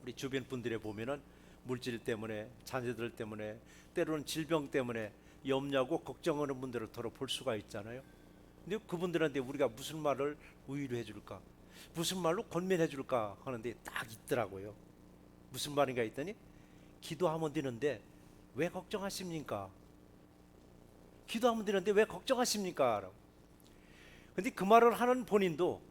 우리 주변 분들에 보면은 물질 때문에, 자녀들 때문에, 때로는 질병 때문에 염려하고 걱정하는 분들을 더러 볼 수가 있잖아요. 근데 그분들한테 우리가 무슨 말을 위로해 줄까, 무슨 말로 권면해 줄까 하는데 딱 있더라고요. 무슨 말인가 했더니, 기도하면 되는데 왜 걱정하십니까? 기도하면 되는데 왜 걱정하십니까? 근데 그 말을 하는 본인도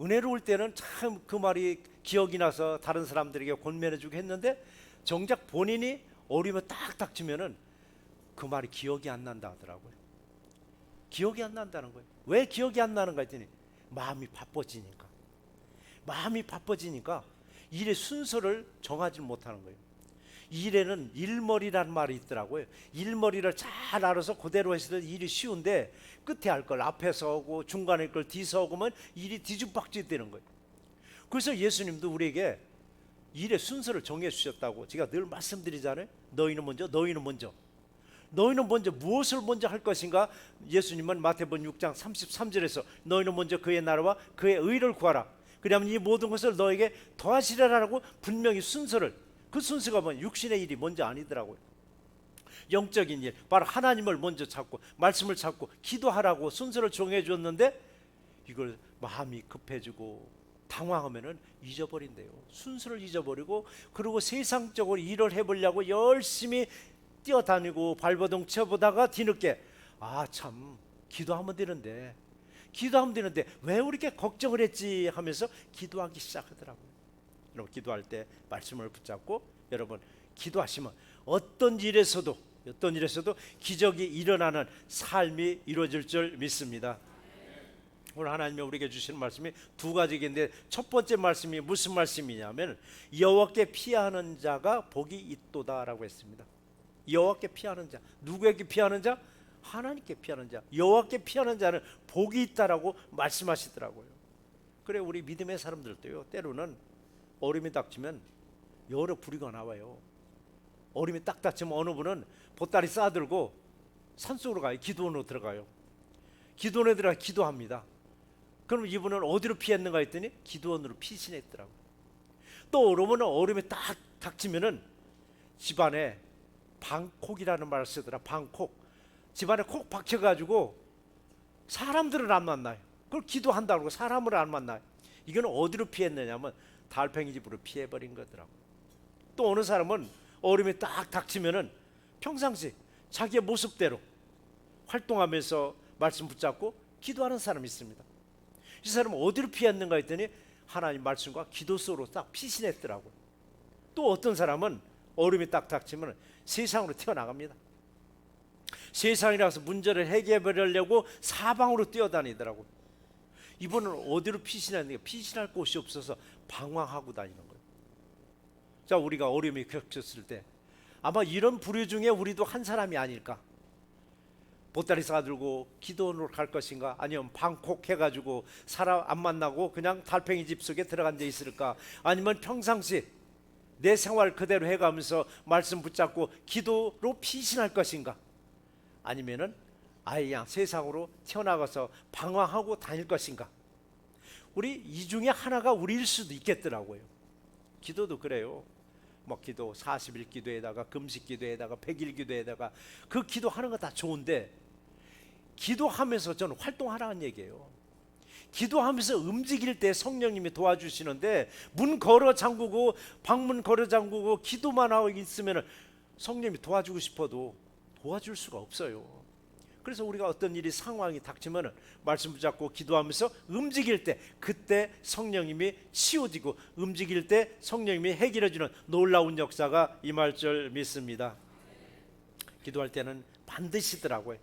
은혜로울 때는 참 그 말이 기억이 나서 다른 사람들에게 권면해주고 했는데, 정작 본인이 어려움에 딱 닥치면은 그 말이 기억이 안 난다 하더라고요. 기억이 안 난다는 거예요. 왜 기억이 안 나는가 했더니, 마음이 바빠지니까. 마음이 바빠지니까 일의 순서를 정하지 못하는 거예요. 일에는 일머리라는 말이 있더라고요. 일머리를 잘 알아서 그대로 해서 일이 쉬운데, 끝에 할 걸 앞에서 하고 중간에 할 걸 뒤서 하고면 일이 뒤죽박죽이 되는 거예요. 그래서 예수님도 우리에게 일의 순서를 정해 주셨다고 제가 늘 말씀드리잖아요. 너희는 먼저, 너희는 먼저. 너희는 먼저 무엇을 먼저 할 것인가? 예수님은 마태복음 6장 33절에서 너희는 먼저 그의 나라와 그의 의를 구하라. 그러면 이 모든 것을 너에게 더하시리라라고 분명히 순서를, 그 순서가 뭐 육신의 일이 먼저 아니더라고요. 영적인 일, 바로 하나님을 먼저 찾고 말씀을 찾고 기도하라고 순서를 정해 줬는데, 이걸 마음이 급해지고 당황하면은 잊어버린대요. 순서를 잊어버리고, 그리고 세상적으로 일을 해보려고 열심히 뛰어다니고 발버둥 쳐보다가 뒤늦게, 아 참 기도하면 되는데, 기도하면 되는데 왜 이렇게 걱정을 했지 하면서 기도하기 시작하더라고요. 여러분, 기도할 때 말씀을 붙잡고 여러분 기도하시면 어떤 일에서도 기적이 일어나는 삶이 이루어질 줄 믿습니다. 오늘 하나님이 우리에게 주시는 말씀이 두 가지인데, 첫 번째 말씀이 무슨 말씀이냐면, 여호와께 피하는 자가 복이 있도다라고 했습니다. 여호와께 피하는 자, 누구에게 피하는 자? 하나님께 피하는 자. 여호와께 피하는 자는 복이 있다라고 말씀하시더라고요. 그래, 우리 믿음의 사람들도요, 때로는 어려움이 닥치면 여러 부류가 나와요. 어려움이 딱 닥치면 어느 분은 보따리 싸들고 산속으로 가요. 기도원으로 들어가요. 기도원에 들어가 기도합니다. 그럼 이분은 어디로 피했는가 했더니 기도원으로 피신했더라고요. 또 어려움이 딱 닥치면은 집안에 방콕이라는 말을 쓰더라. 방콕. 집안에 콕 박혀가지고 사람들을 안 만나요. 그걸 기도한다고 사람을 안 만나요. 이거는 어디로 피했느냐면 달팽이 집으로 피해버린 거더라고요. 또 어느 사람은 어려움이 딱 닥치면은 평상시 자기의 모습대로 활동하면서 말씀 붙잡고 기도하는 사람이 있습니다. 이 사람은 어디로 피했는가 했더니 하나님 말씀과 기도 속으로 딱 피신했더라고요. 또 어떤 사람은 어려움이 딱 닥치면 세상으로 튀어나갑니다. 세상이라서 문제를 해결하려고 사방으로 뛰어다니더라고요. 이분은 어디로 피신했는가? 피신할 곳이 없어서 방황하고 다니는 거예요. 자, 우리가 어려움이 겹쳤을 때 아마 이런 부류 중에 우리도 한 사람이 아닐까? 보따리 싸들고 기도원으로 갈 것인가? 아니면 방콕 해가지고 사람 안 만나고 그냥 달팽이 집 속에 들어간 데 있을까? 아니면 평상시 내 생활 그대로 해가면서 말씀 붙잡고 기도로 피신할 것인가? 아니면은 아예 그냥 세상으로 튀어나가서 방황하고 다닐 것인가? 우리 이 중에 하나가 우리일 수도 있겠더라고요. 기도도 그래요. 뭐 기도 40일 기도에다가 금식 기도에다가 100일 기도에다가 그 기도하는 거 다 좋은데, 기도하면서 저는 활동하라는 얘기예요. 기도하면서 움직일 때 성령님이 도와주시는데, 문 걸어 잠그고 방문 걸어 잠그고 기도만 하고 있으면 성령님이 도와주고 싶어도 도와줄 수가 없어요. 그래서 우리가 어떤 일이 상황이 닥치면 말씀 붙잡고 기도하면서 움직일 때, 그때 성령님이 치워지고 움직일 때 성령님이 해결해주는 놀라운 역사가 임할 줄 믿습니다. 기도할 때는 반드시더라고요.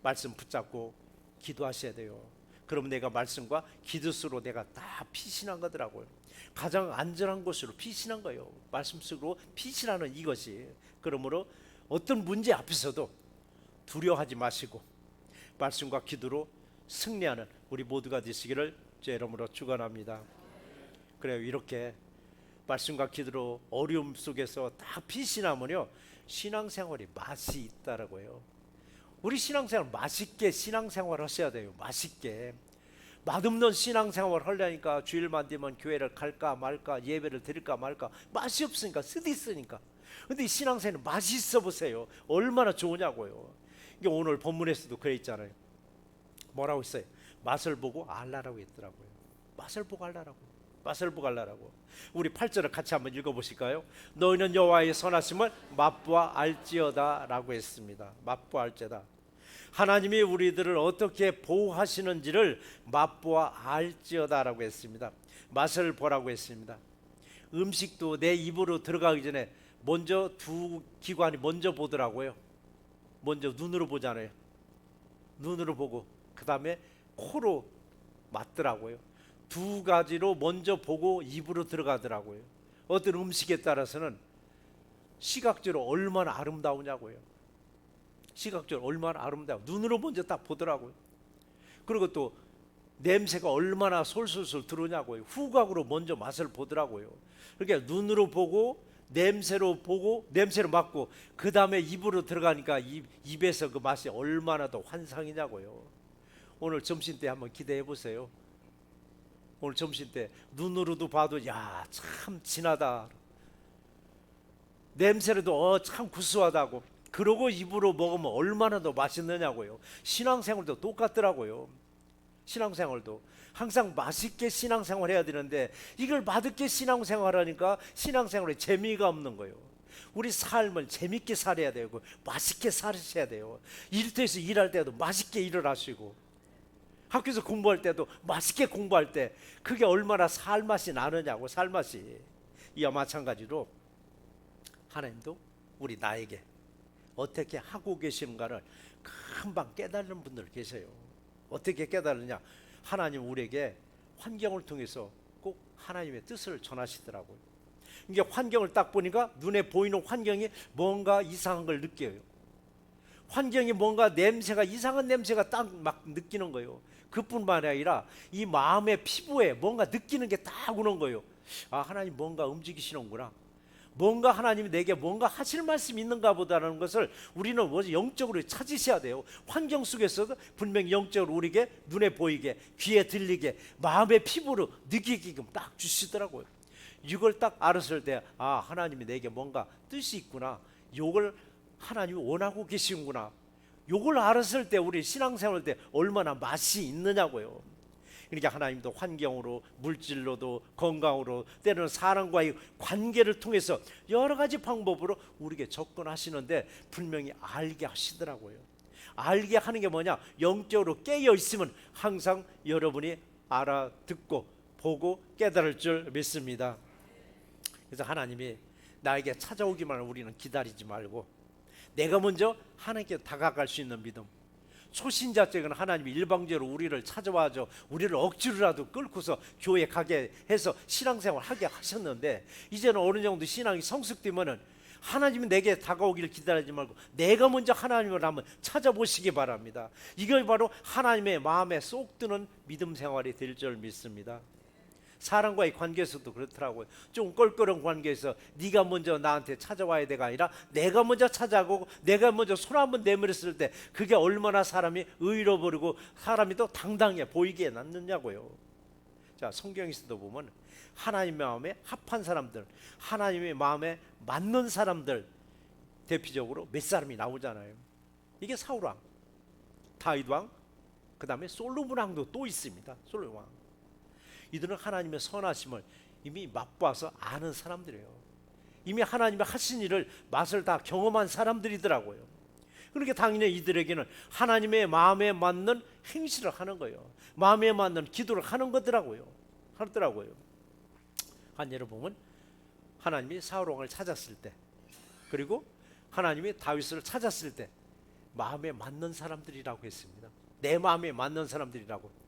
말씀 붙잡고 기도하셔야 돼요. 그러면 내가 말씀과 기도 속으로 내가 다 피신한 거더라고요. 가장 안전한 곳으로 피신한 거예요. 말씀 속으로 피신하는 이것이. 그러므로 어떤 문제 앞에서도 두려워하지 마시고 말씀과 기도로 승리하는 우리 모두가 되시기를 제 이름으로 축원합니다. 그래요. 이렇게 말씀과 기도로 어려움 속에서 다 피신하면요, 신앙생활이 맛이 있다라고요. 우리 신앙생활 맛있게 신앙생활 하셔야 돼요. 맛있게. 맛없는 신앙생활을 하려니까 주일만 되면 교회를 갈까 말까, 예배를 드릴까 말까, 맛이 없으니까, 쓰디쓰니까. 근데 이 신앙생활은 맛이 있어 보세요. 얼마나 좋으냐고요. 이게 오늘 본문에서도 그래 있잖아요. 뭐라고 했어요? 맛을 보고 알라라고 했더라고요. 맛을 보고 알라라고. 맛을 보고 알라라고. 우리 8절을 같이 한번 읽어보실까요? 너희는 여호와의 선하심을 맛보아 알지어다 라고 했습니다. 맛보아 알지어다. 하나님이 우리들을 어떻게 보호하시는지를 맛보아 알지어다 라고 했습니다. 맛을 보라고 했습니다. 음식도 내 입으로 들어가기 전에 먼저 두 기관이 먼저 보더라고요. 먼저 눈으로 보잖아요. 눈으로 보고 그 다음에 코로 맡더라고요. 두 가지로 먼저 보고 입으로 들어가더라고요. 어떤 음식에 따라서는 시각적으로 얼마나 아름다우냐고요. 시각적으로 얼마나 아름다워. 눈으로 먼저 딱 보더라고요. 그리고 또 냄새가 얼마나 솔솔솔 들어오냐고요. 후각으로 먼저 맛을 보더라고요. 그러니까 눈으로 보고 냄새로 보고 냄새로 맡고 그 다음에 입으로 들어가니까 입에서 그 맛이 얼마나 더 환상이냐고요. 오늘 점심 때 한번 기대해 보세요. 오늘 점심 때 눈으로도 봐도 야 참 진하다. 냄새로도 참 구수하다고. 그러고 입으로 먹으면 얼마나 더 맛있느냐고요. 신앙생활도 똑같더라고요. 신앙생활도 항상 맛있게 신앙생활 해야 되는데 이걸 맛있게 신앙생활하니까 신앙생활에 재미가 없는 거예요. 우리 삶을 재밌게 살아야 되고 맛있게 살으셔야 돼요. 일터에서 일할 때도 맛있게 일을 하시고 학교에서 공부할 때도 맛있게 공부할 때 그게 얼마나 살맛이 나느냐고. 살맛이. 이와 마찬가지로 하나님도 우리 나에게 어떻게 하고 계시는가를 금방 깨달는 분들 계세요. 어떻게 깨달으냐? 하나님 우리에게 환경을 통해서 꼭 하나님의 뜻을 전하시더라고요. 이게 환경을 딱 보니까 눈에 보이는 환경이 뭔가 이상한 걸 느껴요. 환경이 뭔가 냄새가 이상한 냄새가 딱 막 느끼는 거예요. 그뿐만 아니라 이 마음의 피부에 뭔가 느끼는 게 딱 오는 거예요. 아, 하나님 뭔가 움직이시는구나. 뭔가 하나님이 내게 뭔가 하실 말씀이 있는가 보다라는 것을 우리는 먼저 영적으로 찾으셔야 돼요. 환경 속에서도 분명히 영적으로 우리에게 눈에 보이게, 귀에 들리게, 마음의 피부로 느끼게끔 딱 주시더라고요. 이걸 딱 알았을 때 아, 하나님이 내게 뭔가 뜻이 있구나. 이걸 하나님이 원하고 계시는구나. 이걸 알았을 때 우리 신앙생활 때 얼마나 맛이 있느냐고요. 그러니까 하나님도 환경으로, 물질로도, 건강으로, 때로는 사람과의 관계를 통해서 여러 가지 방법으로 우리에게 접근하시는데 분명히 알게 하시더라고요. 알게 하는 게 뭐냐? 영적으로 깨어 있으면 항상 여러분이 알아듣고 보고 깨달을 줄 믿습니다. 그래서 하나님이 나에게 찾아오기만 우리는 기다리지 말고 내가 먼저 하나님께 다가갈 수 있는 믿음. 초신자 때는 하나님이 일방적으로 우리를 찾아와서 우리를 억지로라도 끌고서 교회 가게 해서 신앙생활 하게 하셨는데 이제는 어느 정도 신앙이 성숙되면은 하나님이 내게 다가오기를 기다리지 말고 내가 먼저 하나님을 한번 찾아보시기 바랍니다. 이걸 바로 하나님의 마음에 쏙 드는 믿음 생활이 될 줄 믿습니다. 사람과의 관계에서도 그렇더라고요. 좀 껄끄러운 관계에서 네가 먼저 나한테 찾아와야 돼가 아니라 내가 먼저 찾아가고 내가 먼저 손 한번 내밀었을 때 그게 얼마나 사람이 의로 버리고 사람이 더 당당해 보이게 낫느냐고요. 자, 성경에서도 보면 하나님의 마음에 합한 사람들, 하나님의 마음에 맞는 사람들 대표적으로 몇 사람이 나오잖아요. 이게 사울왕, 다윗왕, 그 다음에 솔로몬 왕도 또 있습니다. 솔로몬 왕. 이들은 하나님의 선하심을 이미 맛봐서 아는 사람들이에요. 이미 하나님의 하신 일을 맛을 다 경험한 사람들이더라고요. 그러니까 당연히 이들에게는 하나님의 마음에 맞는 행실을 하는 거예요. 마음에 맞는 기도를 하는 거더라고요. 하더라고요. 한 예를 보면 하나님이 사울 왕을 찾았을 때, 그리고 하나님이 다윗을 찾았을 때 마음에 맞는 사람들이라고 했습니다. 내 마음에 맞는 사람들이라고.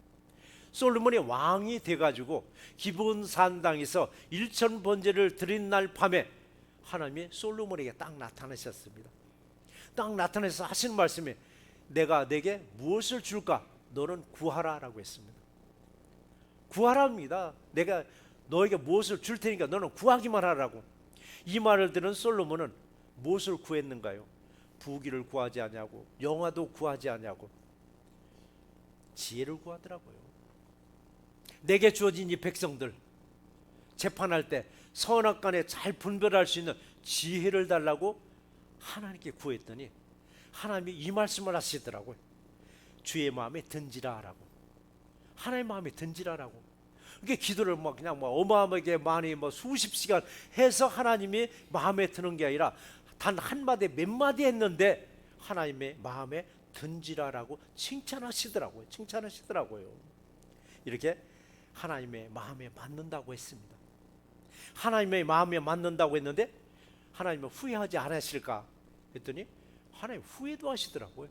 솔로몬이 왕이 돼가지고 기브온 땅에서 일천 번제를 드린 날 밤에 하나님이 솔로몬에게 딱 나타나셨습니다. 딱 나타나서 하신 말씀이 내가 내게 무엇을 줄까? 너는 구하라 라고 했습니다. 구하랍니다. 내가 너에게 무엇을 줄 테니까 너는 구하기만 하라고. 이 말을 들은 솔로몬은 무엇을 구했는가요? 부귀를 구하지 않냐고, 영화도 구하지 않냐고, 지혜를 구하더라고요. 내게 주어진 이 백성들 재판할 때 선악간에 잘 분별할 수 있는 지혜를 달라고 하나님께 구했더니 하나님이 이 말씀을 하시더라고요. 주의 마음에 든지라라고. 하나님 마음에 든지라라고. 이게 기도를 그냥 어마어마하게 많이 수십 시간 해서 하나님이 마음에 드는 게 아니라 단 한마디 몇 마디 했는데 하나님의 마음에 든지라라고 칭찬하시더라고요. 이렇게 하나님의 마음에 맞는다고 했습니다. 하나님의 마음에 맞는다고 했는데 하나님은 후회하지 않으실까 했더니 하나님 후회도 하시더라고요.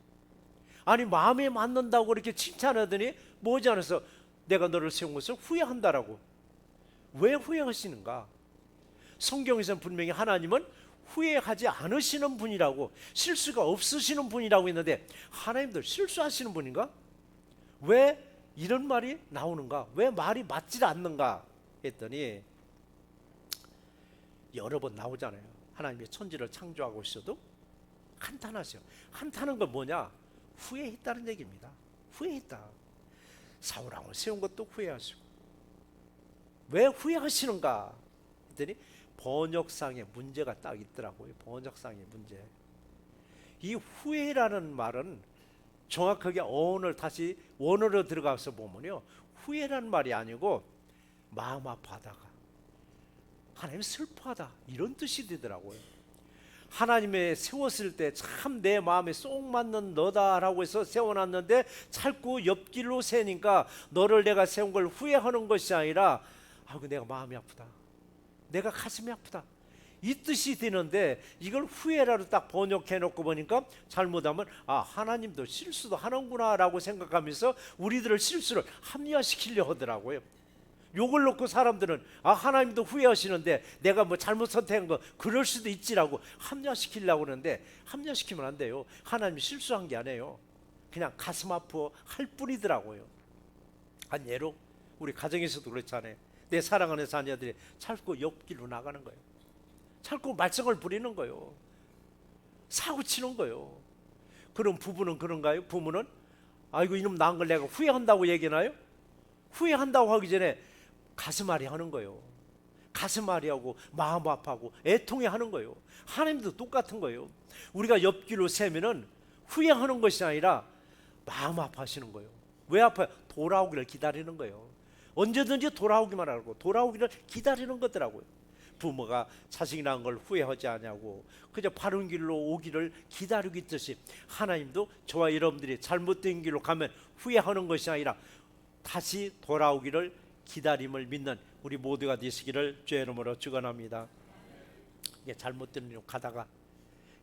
아니 마음에 맞는다고 이렇게 칭찬하더니 뭐지 않아서 내가 너를 세운 것을 후회한다라고. 왜 후회하시는가? 성경에서는 분명히 하나님은 후회하지 않으시는 분이라고, 실수가 없으시는 분이라고 했는데 하나님도 실수하시는 분인가? 왜 이런 말이 나오는가? 왜 말이 맞지 않는가 했더니 여러 번 나오잖아요. 하나님이 천지를 창조하고 있어도 한탄하세요. 한탄한 건 뭐냐? 후회했다는 얘기입니다. 후회했다. 사울왕을 세운 것도 후회하시고. 왜 후회하시는가 했더니 번역상에 문제가 딱 있더라고요. 번역상의 문제. 이 후회라는 말은 정확하게 어원을 다시 원어로 들어가서 보면요, 후회라는 말이 아니고 마음 아파하다가 하나님 슬퍼하다 이런 뜻이 되더라고요. 하나님의 세웠을 때 참 내 마음에 쏙 맞는 너다라고 해서 세워놨는데 자꾸 옆길로 새니까 너를 내가 세운 걸 후회하는 것이 아니라 내가 마음이 아프다, 내가 가슴이 아프다 이 뜻이 되는데 이걸 후회라로 딱 번역해 놓고 보니까 잘못하면 하나님도 실수도 하는구나 라고 생각하면서 우리들을 실수를 합리화시키려 하더라고요. 요걸 놓고 사람들은 하나님도 후회하시는데 내가 잘못 선택한 거 그럴 수도 있지라고 합리화시키려고 하는데 합리화시키면 안 돼요. 하나님이 실수한 게 아니에요. 그냥 가슴 아파할 뿐이더라고요. 한 예로 우리 가정에서도 그렇잖아요. 내 사랑하는 자녀들이 자꾸 옆길로 나가는 거예요. 자꾸 말썽을 부리는 거예요. 사고치는 거예요. 그럼 부부는 그런가요? 부모는 아이고 이놈 낳은 걸 내가 후회한다고 얘기하나요? 후회한다고 하기 전에 가슴앓이 하는 거예요. 가슴앓이 하고 마음 아파하고 애통해 하는 거예요. 하나님도 똑같은 거예요. 우리가 옆길로 세면은 후회하는 것이 아니라 마음 아파하시는 거예요. 왜 아파요? 돌아오기를 기다리는 거예요. 언제든지 돌아오기만 하고 돌아오기를 기다리는 거더라고요. 부모가 자식이 낳은 걸 후회하지 않냐고 그저 바른 길로 오기를 기다리고 있듯이 하나님도 저와 여러분들이 잘못된 길로 가면 후회하는 것이 아니라 다시 돌아오기를 기다림을 믿는 우리 모두가 되시기를 주의 이름으로 축원합니다. 이게 잘못된 길로 가다가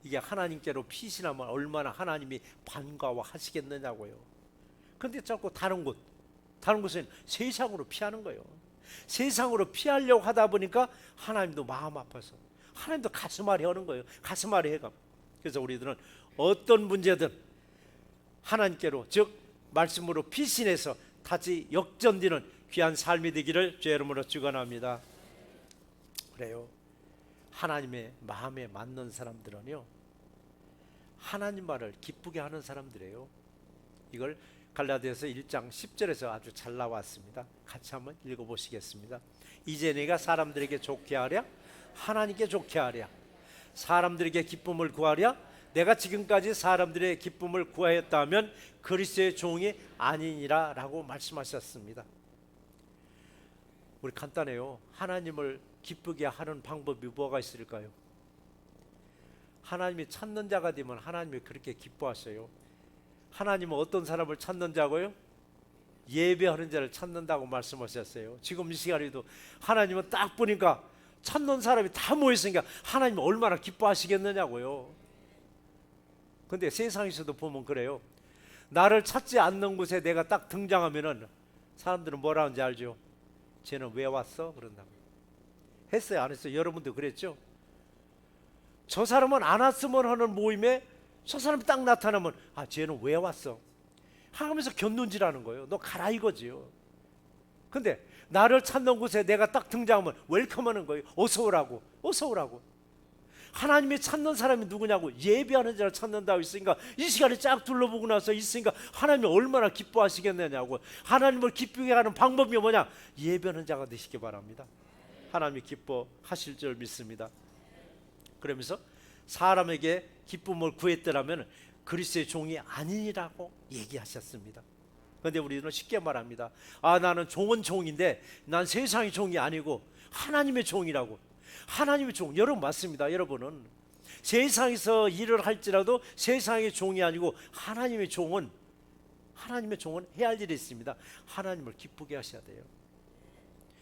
이게 하나님께로 피신하면 얼마나 하나님이 반가워하시겠느냐고요. 그런데 자꾸 다른 곳은 세상으로 피하는 거예요. 세상으로 피하려고 하다 보니까 하나님도 마음 아파서 하나님도 가슴앓이 하는 거예요. 가슴앓이 해가. 그래서 우리들은 어떤 문제든 하나님께로 즉 말씀으로 피신해서 다시 역전되는 귀한 삶이 되기를 주의 이름으로 축원합니다. 그래요. 하나님의 마음에 맞는 사람들은요, 하나님 말을 기쁘게 하는 사람들이에요. 이걸 갈라디아서 1장 10절에서 아주 잘 나왔습니다. 같이 한번 읽어보시겠습니다. 이제 내가 사람들에게 좋게 하랴 하나님께 좋게 하랴 사람들에게 기쁨을 구하랴 내가 지금까지 사람들의 기쁨을 구하였다면 그리스도의 종이 아니니라 라고 말씀하셨습니다. 우리 간단해요. 하나님을 기쁘게 하는 방법이 뭐가 있을까요? 하나님이 찾는 자가 되면 하나님이 그렇게 기뻐하셔요. 하나님은 어떤 사람을 찾는 자고요? 예배하는 자를 찾는다고 말씀하셨어요. 지금 이 시간에도 하나님은 딱 보니까 찾는 사람이 다 모였으니까 하나님은 얼마나 기뻐하시겠느냐고요. 근데 세상에서도 보면 그래요. 나를 찾지 않는 곳에 내가 딱 등장하면은 사람들은 뭐라 하는지 알죠? 쟤는 왜 왔어? 그런다고. 했어요? 안 했어요? 여러분도 그랬죠? 저 사람은 안 왔으면 하는 모임에 저 사람이 딱 나타나면 쟤는 왜 왔어? 하면서 견눈질하는 거예요. 너 가라 이거지요. 근데 나를 찾는 곳에 내가 딱 등장하면 웰컴하는 거예요. 어서 오라고. 어서 오라고. 하나님이 찾는 사람이 누구냐고, 예배하는 자를 찾는다고 있으니까 이 시간에 쫙 둘러보고 나서 있으니까 하나님이 얼마나 기뻐하시겠느냐고. 하나님을 기쁘게 하는 방법이 뭐냐? 예배하는 자가 되시기 바랍니다. 하나님이 기뻐하실 줄 믿습니다. 그러면서 사람에게 기쁨을 구했더라면 그리스도의 종이 아니라고 얘기하셨습니다. 그런데 우리는 쉽게 말합니다. 나는 종은 종인데 난 세상의 종이 아니고 하나님의 종이라고. 하나님의 종, 여러분 맞습니다. 여러분은 세상에서 일을 할지라도 세상의 종이 아니고 하나님의 종은 해야 할 일이 있습니다. 하나님을 기쁘게 하셔야 돼요.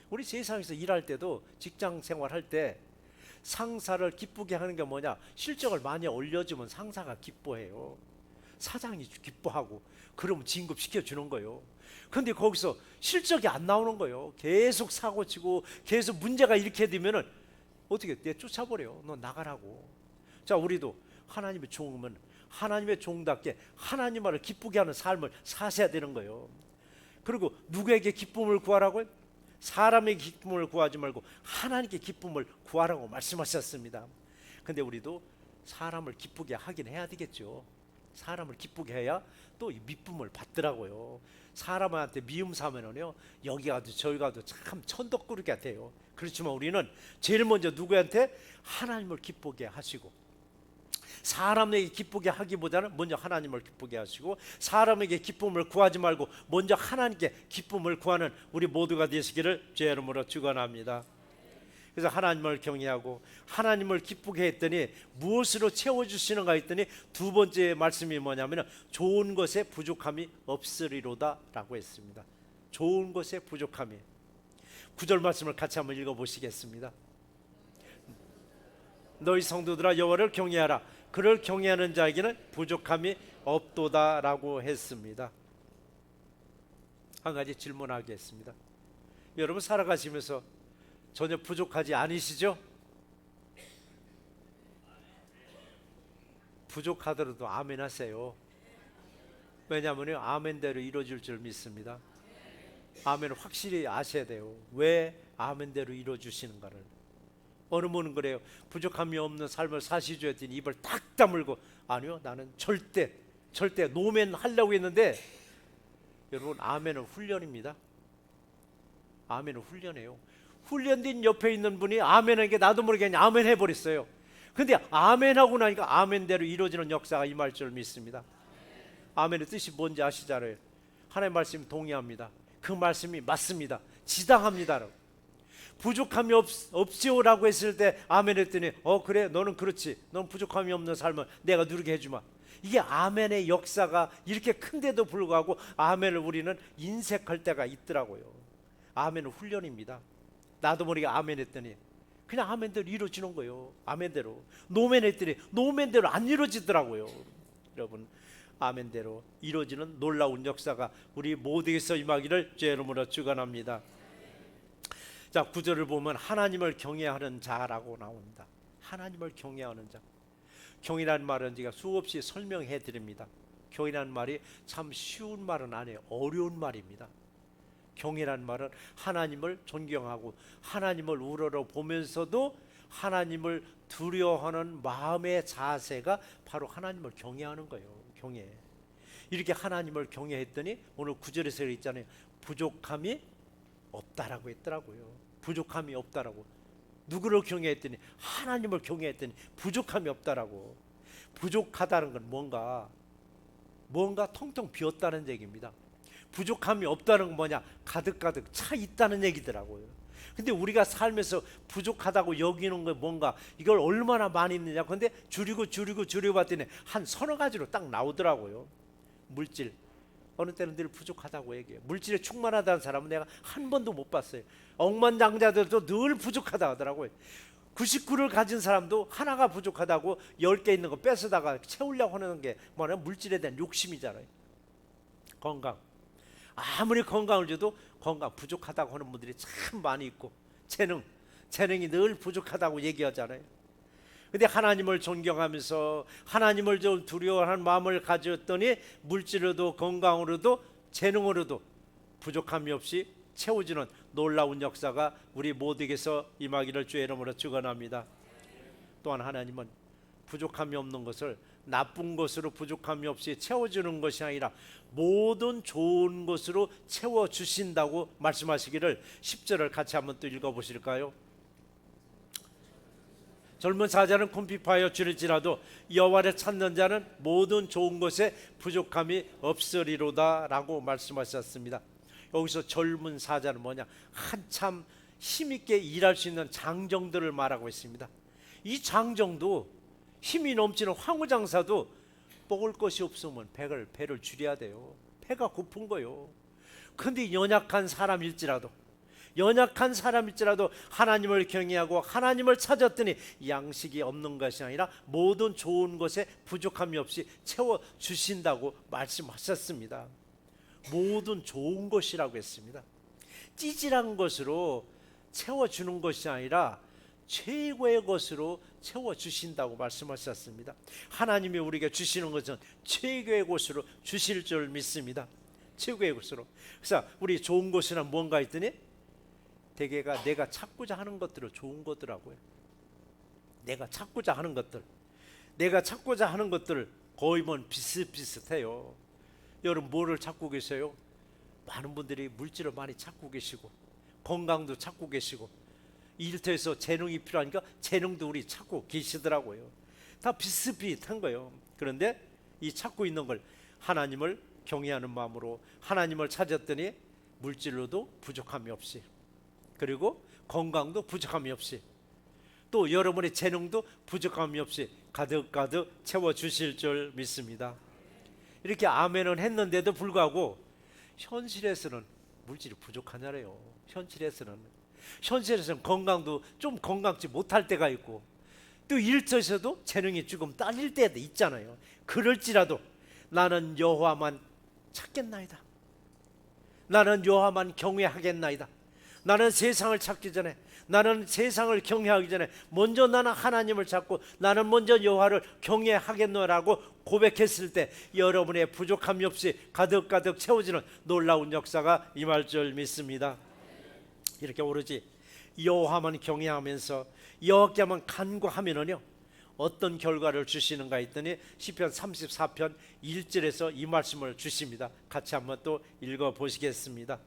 우리 세상에서 일할 때도, 직장 생활할 때 상사를 기쁘게 하는 게 뭐냐? 실적을 많이 올려주면 상사가 기뻐해요. 사장이 기뻐하고 그러면 진급시켜주는 거예요. 그런데 거기서 실적이 안 나오는 거예요. 계속 사고치고 계속 문제가 이렇게 되면은 어떻게 내 쫓아버려요. 너 나가라고. 자, 우리도 하나님의 종이면 하나님의 종답게 하나님을 기쁘게 하는 삶을 사셔야 되는 거예요. 그리고 누구에게 기쁨을 구하라고요? 사람에게 기쁨을 구하지 말고 하나님께 기쁨을 구하라고 말씀하셨습니다. 근데 우리도 사람을 기쁘게 하긴 해야 되겠죠. 사람을 기쁘게 해야 또 미쁨을 받더라고요. 사람한테 미움 사면은요, 여기 가도 저기 가도 참 천덕꾸러기 같아요. 그렇지만 우리는 제일 먼저 누구한테? 하나님을 기쁘게 하시고, 사람에게 기쁘게 하기보다는 먼저 하나님을 기쁘게 하시고, 사람에게 기쁨을 구하지 말고 먼저 하나님께 기쁨을 구하는 우리 모두가 되시기를 주의 이름으로 축원합니다. 그래서 하나님을 경외하고 하나님을 기쁘게 했더니 무엇으로 채워주시는가 했더니 두 번째 말씀이 뭐냐면 좋은 것에 부족함이 없으리로다 라고 했습니다. 좋은 것에 부족함이. 9절 말씀을 같이 한번 읽어보시겠습니다. 너희 성도들아 여호와를 경외하라. 그를 경외하는 자에게는 부족함이 없도다 라고 했습니다. 한 가지 질문하겠습니다. 여러분 살아가시면서 전혀 부족하지 않으시죠? 부족하더라도 아멘 하세요. 왜냐하면 아멘대로 이루어질 줄 믿습니다. 아멘을 확실히 아셔야 돼요. 왜 아멘대로 이루어주시는가를. 어느 분은 그래요. 부족함이 없는 삶을 사시죠 했더니 입을 탁 다물고 아니요 나는 절대 노멘 하려고 했는데, 여러분 아멘은 훈련입니다. 아멘은 훈련이에요. 훈련된 옆에 있는 분이 아멘한 게 나도 모르게 그냥 아멘 해버렸어요. 근데 아멘하고 나니까 아멘대로 이루어지는 역사가 임할 줄 믿습니다. 아멘의 뜻이 뭔지 아시잖아요. 하나님의 말씀이 동의합니다. 그 말씀이 맞습니다. 지당합니다. 부족함이 없지요라고 했을 때 아멘 했더니 그래 너는 그렇지. 넌 부족함이 없는 삶을 내가 누리게 해주마. 이게 아멘의 역사가 이렇게 큰데도 불구하고 아멘을 우리는 인색할 때가 있더라고요. 아멘은 훈련입니다. 나도 모르게 아멘 했더니 그냥 아멘대로 이루어지는 거예요. 아멘대로. 노멘 했더니 노멘대로 안 이루어지더라고요. 여러분 아멘대로 이루어지는 놀라운 역사가 우리 모두에게서 임하기를 주의 이름으로 축원합니다. 자, 9절을 보면 하나님을 경외하는 자라고 나옵니다. 하나님을 경외하는 자. 경이라는 말은 제가 수없이 설명해 드립니다. 경이라는 말이 참 쉬운 말은 아니에요. 어려운 말입니다. 경이라는 말은 하나님을 존경하고 하나님을 우러러보면서도 하나님을 두려워하는 마음의 자세가 바로 하나님을 경외하는 거예요. 경외. 이렇게 하나님을 경외했더니 오늘 9절에서 있잖아요. 부족함이 없다라고 했더라고요. 부족함이 없다라고. 누구를 경외했더니 하나님을 경외했더니 부족함이 없다라고. 부족하다는 건 뭔가 텅텅 비었다는 얘기입니다. 부족함이 없다는 건 뭐냐? 가득가득 차 있다는 얘기더라고요. 근데 우리가 살면서 부족하다고 여기는 게 뭔가, 이걸 얼마나 많이 있느냐. 근데 줄이고 봤더니 한 서너 가지로 딱 나오더라고요. 물질, 어느 때는 늘 부족하다고 얘기해요. 물질에 충만하다는 사람은 내가 한 번도 못 봤어요. 억만장자들도 늘 부족하다 하더라고요. 99를 가진 사람도 하나가 부족하다고 10개 있는 거 뺏어다가 채우려고 하는 게 뭐냐면 물질에 대한 욕심이잖아요. 건강, 아무리 건강을 줘도 건강 부족하다고 하는 분들이 참 많이 있고, 재능이 늘 부족하다고 얘기하잖아요. 근데 하나님을 존경하면서 하나님을 좀 두려워하는 마음을 가졌더니 물질로도 건강으로도 재능으로도 부족함이 없이 채워지는 놀라운 역사가 우리 모두에게서 임하기를 주의 이름으로 축원합니다. 또한 하나님은 부족함이 없는 것을 나쁜 것으로 부족함이 없이 채워주는 것이 아니라 모든 좋은 것으로 채워주신다고 말씀하시기를 10절을 같이 한번 또 읽어보실까요? 젊은 사자는 궁핍하여 줄일지라도 여호와를 찾는 자는 모든 좋은 것에 부족함이 없으리로다 라고 말씀하셨습니다. 여기서 젊은 사자는 뭐냐? 한참 힘있게 일할 수 있는 장정들을 말하고 있습니다. 이 장정도 힘이 넘치는 황후장사도 먹을 것이 없으면 배를 줄여야 돼요. 배가 고픈 거요. 근데 연약한 사람일지라도 하나님을 경외하고 하나님을 찾았더니 양식이 없는 것이 아니라 모든 좋은 것에 부족함이 없이 채워주신다고 말씀하셨습니다. 모든 좋은 것이라고 했습니다. 찌질한 것으로 채워주는 것이 아니라 최고의 것으로 채워주신다고 말씀하셨습니다. 하나님이 우리에게 주시는 것은 최고의 것으로 주실 줄 믿습니다. 최고의 것으로. 그래서 우리 좋은 것이란 뭔가 했더니 대개가 내가 찾고자 하는 것들은 좋은 거더라고요. 내가 찾고자 하는 것들 거의 뭐 비슷비슷해요. 여러분 뭐를 찾고 계세요? 많은 분들이 물질을 많이 찾고 계시고 건강도 찾고 계시고 일터에서 재능이 필요하니까 재능도 우리 찾고 계시더라고요. 다 비슷비슷한 거예요. 그런데 이 찾고 있는 걸 하나님을 경외하는 마음으로 하나님을 찾았더니 물질로도 부족함이 없이, 그리고 건강도 부족함이 없이, 또 여러분의 재능도 부족함이 없이 가득가득 채워주실 줄 믿습니다. 이렇게 아멘은 했는데도 불구하고 현실에서는 물질이 부족하냐래요. 현실에서는 건강도 좀 건강치 못할 때가 있고, 또 일터에서도 재능이 조금 딸릴 때도 있잖아요. 그럴지라도 나는 여호와만 찾겠나이다. 나는 여호와만 경외하겠나이다. 나는 세상을 찾기 전에, 나는 세상을 경외하기 전에 먼저 나는 하나님을 찾고 나는 먼저 여호와를 경외하겠노라고 고백했을 때 여러분의 부족함이 없이 가득가득 채워지는 놀라운 역사가 임할 줄 믿습니다. 이렇게 오로지 여호와만 경외하면서 여호와께만 간구하면은요 어떤 결과를 주시는가 했더니 시편 34편 1절에서 이 말씀을 주십니다. 같이 한번 또 읽어보시겠습니다.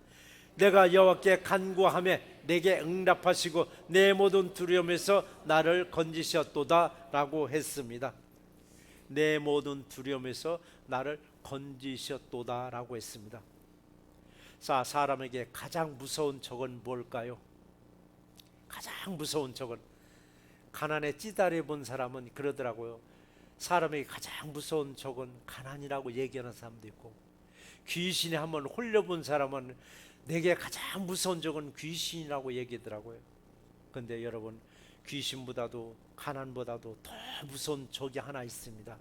내가 여호와께 간구하며 내게 응답하시고 내 모든 두려움에서 나를 건지셨도다 라고 했습니다. 내 모든 두려움에서 나를 건지셨도다 라고 했습니다. 자, 사람에게 가장 무서운 적은 뭘까요? 가장 무서운 적은, 가난에 찌다려 본 사람은 그러더라고요. 사람에게 가장 무서운 적은 가난이라고 얘기하는 사람도 있고, 귀신에 한번 홀려본 사람은 내게 가장 무서운 적은 귀신이라고 얘기하더라고요. 근데 여러분, 귀신보다도 가난보다도 더 무서운 적이 하나 있습니다.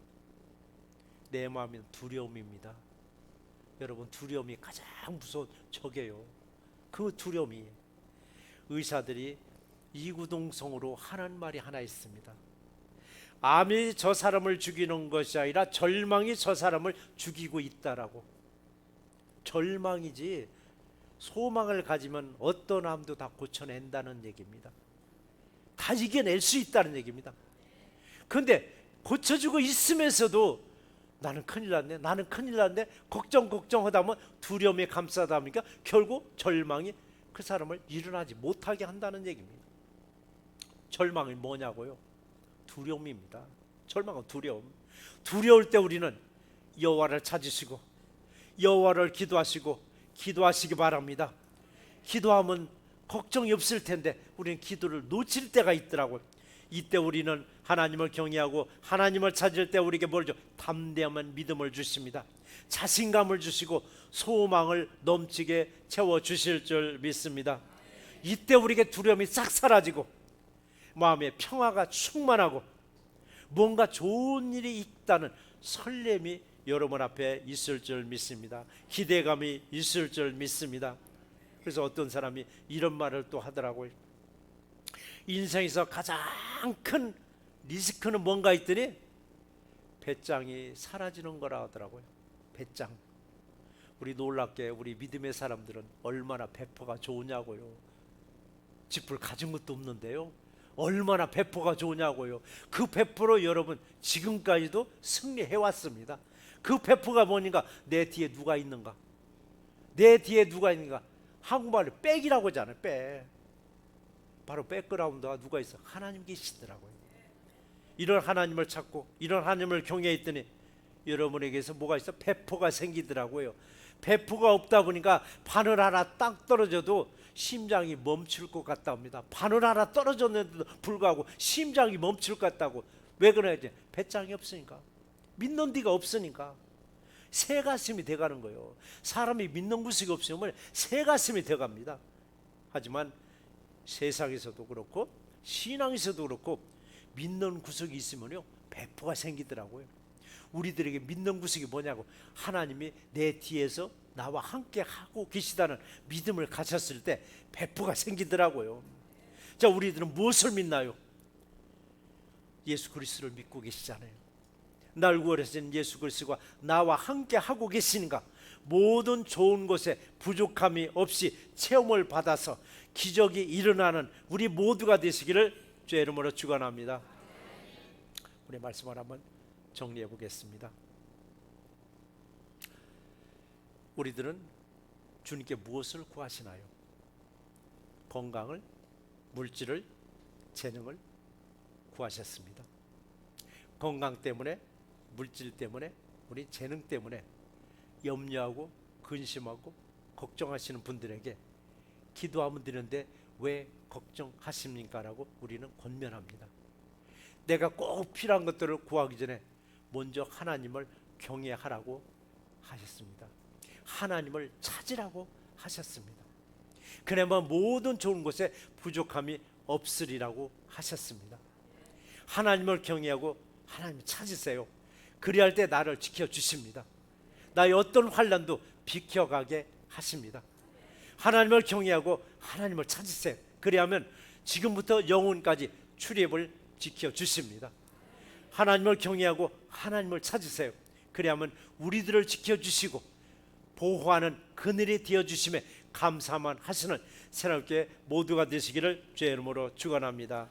내 마음엔 두려움입니다. 여러분, 두려움이 가장 무서운 적이에요. 그 두려움이, 의사들이 이구동성으로 하는 말이 하나 있습니다. 암이 저 사람을 죽이는 것이 아니라 절망이 저 사람을 죽이고 있다라고. 절망이지 소망을 가지면 어떤 암도 다 고쳐낸다는 얘기입니다. 다 이겨낼 수 있다는 얘기입니다. 그런데 고쳐주고 있으면서도 나는 큰일 났네 걱정하다 보면 두려움에 감싸다 보니까 결국 절망이 그 사람을 일어나지 못하게 한다는 얘기입니다. 절망이 뭐냐고요? 두려움입니다. 절망은 두려움. 두려울 때 우리는 여호와를 찾으시고 여호와를 기도하시기 바랍니다. 기도하면 걱정이 없을 텐데 우리는 기도를 놓칠 때가 있더라고요. 이때 우리는 하나님을 경외하고 하나님을 찾을 때 우리에게 뭘 줘? 담대한 믿음을 주십니다. 자신감을 주시고 소망을 넘치게 채워주실 줄 믿습니다. 이때 우리에게 두려움이 싹 사라지고 마음에 평화가 충만하고 뭔가 좋은 일이 있다는 설렘이 여러분 앞에 있을 줄 믿습니다. 기대감이 있을 줄 믿습니다. 그래서 어떤 사람이 이런 말을 또 하더라고요. 인생에서 가장 큰 리스크는 뭔가 했더니 배짱이 사라지는 거라 하더라고요. 배짱. 우리 놀랍게 우리 믿음의 사람들은 얼마나 배포가 좋으냐고요. 지푸를 가진 것도 없는데요, 얼마나 배포가 좋냐고요. 그 배포로 여러분 지금까지도 승리해 왔습니다. 그 배포가 뭐니까 내 뒤에 누가 있는가? 내 뒤에 누가 있는가? 한국말로 백이라고 하잖아요. 백. 바로 백그라운드가 누가 있어? 하나님 계시더라고요. 이런 하나님을 찾고 이런 하나님을 경외했더니 여러분에게서 뭐가 있어? 배포가 생기더라고요. 배포가 없다 보니까 바늘 하나 딱 떨어져도 심장이 멈출 것 같다 합니다. 바늘 하나 떨어졌는데도 불구하고 심장이 멈출 것 같다고. 왜 그러지? 배짱이 없으니까, 믿는 데가 없으니까 새 가슴이 돼가는 거예요. 사람이 믿는 구석이 없으면 새 가슴이 돼갑니다. 하지만 세상에서도 그렇고 신앙에서도 그렇고 믿는 구석이 있으면요 배포가 생기더라고요. 우리들에게 믿는 구석이 뭐냐고, 하나님이 내 뒤에서 나와 함께 하고 계시다는 믿음을 가졌을 때 배포가 생기더라고요. 자, 우리들은 무엇을 믿나요? 예수 그리스도를 믿고 계시잖아요. 날 구원하신 예수 그리스도가 나와 함께 하고 계시니까 모든 좋은 것에 부족함이 없이 체험을 받아서 기적이 일어나는 우리 모두가 되시기를 주의 이름으로 축원합니다. 우리 말씀을 한번 정리해 보겠습니다. 우리들은 주님께 무엇을 구하시나요? 건강을, 물질을, 재능을 구하셨습니다. 건강 때문에, 물질 때문에, 우리 재능 때문에 염려하고 근심하고 걱정하시는 분들에게 기도하면 되는데 왜 걱정하십니까? 라고 우리는 권면합니다. 내가 꼭 필요한 것들을 구하기 전에 먼저 하나님을 경외하라고 하셨습니다. 하나님을 찾으라고 하셨습니다. 그러면 모든 좋은 것에 부족함이 없으리라고 하셨습니다. 하나님을 경외하고 하나님을 찾으세요. 그리할 때 나를 지켜주십니다. 나의 어떤 환난도 비켜가게 하십니다. 하나님을 경외하고 하나님을 찾으세요. 그리하면 지금부터 영혼까지 출입을 지켜주십니다. 하나님을 경외하고 하나님을 찾으세요. 그리하면 우리들을 지켜주시고 보호하는 그늘이 되어주심에 감사만 하시는 새롭게 모두가 되시기를 주의 이름으로 축원합니다.